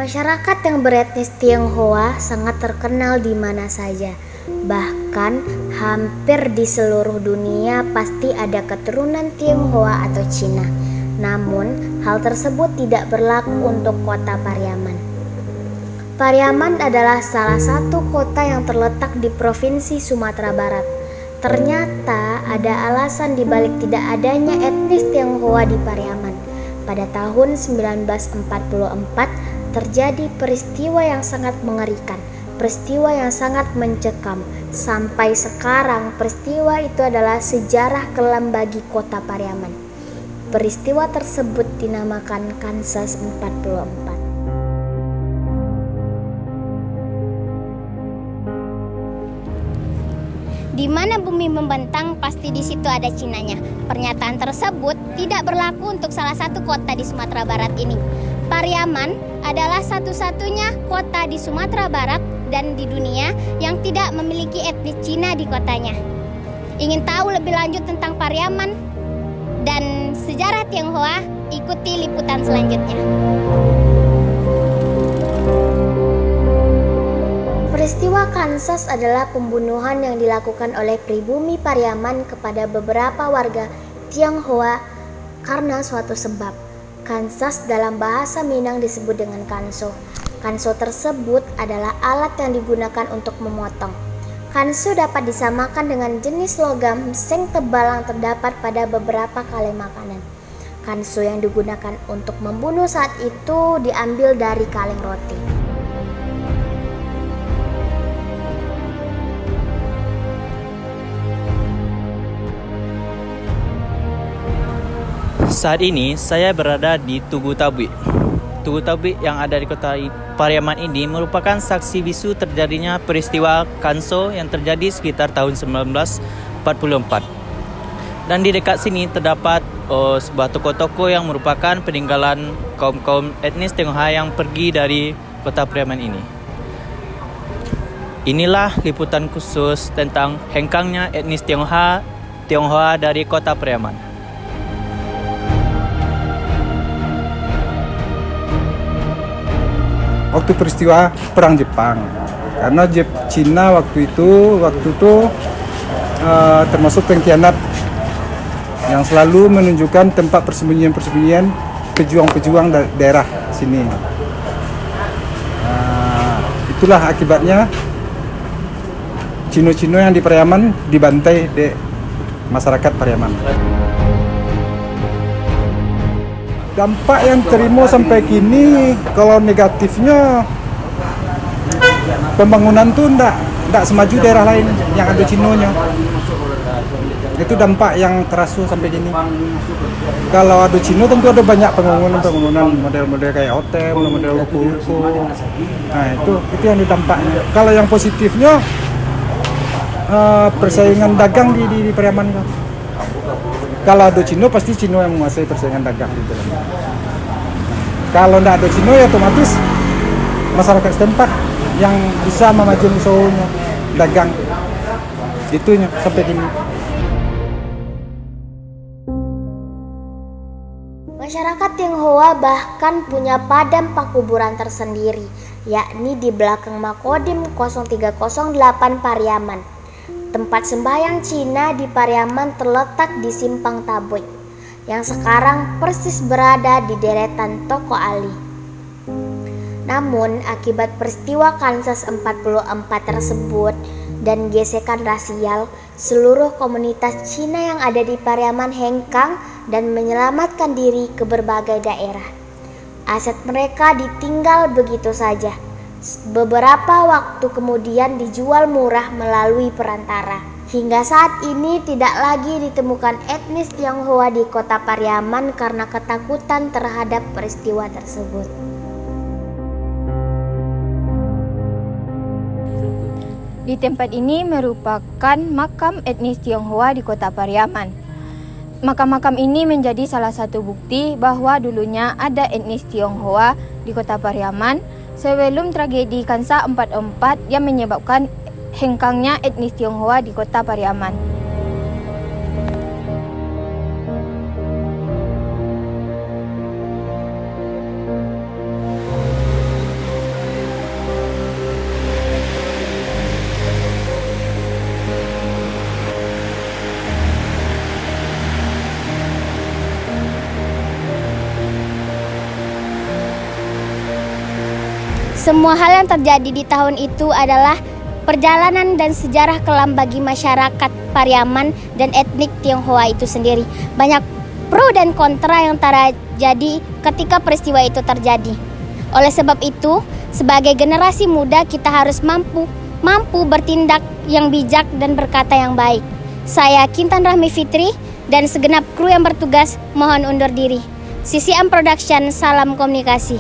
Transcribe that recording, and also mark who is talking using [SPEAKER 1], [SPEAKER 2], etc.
[SPEAKER 1] Masyarakat yang beretnis Tionghoa sangat terkenal di mana saja. Bahkan hampir di seluruh dunia pasti ada keturunan Tionghoa atau Cina. Namun hal tersebut tidak berlaku untuk kota Pariaman. Pariaman adalah salah satu kota yang terletak di Provinsi Sumatera Barat. Ternyata ada alasan dibalik tidak adanya etnis Tionghoa di Pariaman. Pada tahun 1944 terjadi peristiwa yang sangat mengerikan, peristiwa yang sangat mencekam. Sampai sekarang peristiwa itu adalah sejarah kelam bagi kota Pariaman. Peristiwa tersebut dinamakan Kansas 44.
[SPEAKER 2] Di mana bumi membentang, pasti di situ ada Cinanya. Pernyataan tersebut tidak berlaku untuk salah satu kota di Sumatera Barat ini. Pariaman adalah satu-satunya kota di Sumatera Barat dan di dunia yang tidak memiliki etnis Cina di kotanya. Ingin tahu lebih lanjut tentang Pariaman dan sejarah Tionghoa? Ikuti liputan selanjutnya.
[SPEAKER 1] Peristiwa Kansas adalah pembunuhan yang dilakukan oleh pribumi Pariaman kepada beberapa warga Tionghoa karena suatu sebab. Kansas dalam bahasa Minang disebut dengan kanso. Kanso tersebut adalah alat yang digunakan untuk memotong. Kanso dapat disamakan dengan jenis logam seng tebal yang terdapat pada beberapa kaleng makanan. Kanso yang digunakan untuk membunuh saat itu diambil dari kaleng roti.
[SPEAKER 3] Saat ini saya berada di Tugu Tabui. Tugu Tabui yang ada di kota Pariaman ini merupakan saksi bisu terjadinya peristiwa Kanso yang terjadi sekitar tahun 1944. Dan di dekat sini terdapat sebuah toko-toko yang merupakan peninggalan kaum-kaum etnis Tionghoa yang pergi dari kota Pariaman ini. Inilah liputan khusus tentang hengkangnya etnis Tionghoa dari kota Pariaman.
[SPEAKER 4] Waktu peristiwa perang Jepang, karena Cina waktu itu termasuk pengkhianat yang selalu menunjukkan tempat persembunyian pejuang-pejuang daerah sini. Itulah akibatnya Cino-Cino yang di Pariaman dibantai di masyarakat Pariaman. Dampak yang terima sampai kini, kalau negatifnya pembangunan tuh ndak semaju daerah lain yang ada Cinonya. Itu dampak yang terasa sampai kini. Kalau ada Cino tentu ada banyak pembangunan model-model kayak hotel, model ruko-ruko. Nah itu yang dampaknya. Kalau yang positifnya persaingan dagang di Pariaman kan. Kalau ada Cino pasti Cino yang menguasai persaingan dagang gitu. Kalau tidak ada Cino ya otomatis masyarakat setempat yang bisa memajukan usahanya dagang. Itunya sampai kini.
[SPEAKER 1] Masyarakat Tionghoa bahkan punya padang pakuburan tersendiri, yakni di belakang Makodim 0308 Pariaman. Tempat sembahyang Cina di Pariaman terletak di Simpang Tabui, yang sekarang persis berada di deretan Toko Ali. Namun akibat peristiwa Kansas 44 tersebut dan gesekan rasial, seluruh komunitas Cina yang ada di Pariaman hengkang dan menyelamatkan diri ke berbagai daerah. Aset mereka ditinggal begitu saja. Beberapa waktu kemudian dijual murah melalui perantara. Hingga saat ini tidak lagi ditemukan etnis Tionghoa di kota Pariaman karena ketakutan terhadap peristiwa tersebut.
[SPEAKER 5] Di tempat ini merupakan makam etnis Tionghoa di kota Pariaman. Makam-makam ini menjadi salah satu bukti bahwa dulunya ada etnis Tionghoa di kota Pariaman sebelum tragedi Kansas 44 yang menyebabkan hengkangnya etnis Tionghoa di kota Pariaman.
[SPEAKER 2] Semua hal yang terjadi di tahun itu adalah perjalanan dan sejarah kelam bagi masyarakat Pariaman dan etnik Tionghoa itu sendiri. Banyak pro dan kontra yang terjadi ketika peristiwa itu terjadi. Oleh sebab itu, sebagai generasi muda kita harus mampu bertindak yang bijak dan berkata yang baik. Saya Kintan Rahmi Fitri dan segenap kru yang bertugas mohon undur diri. CCM Production, salam komunikasi.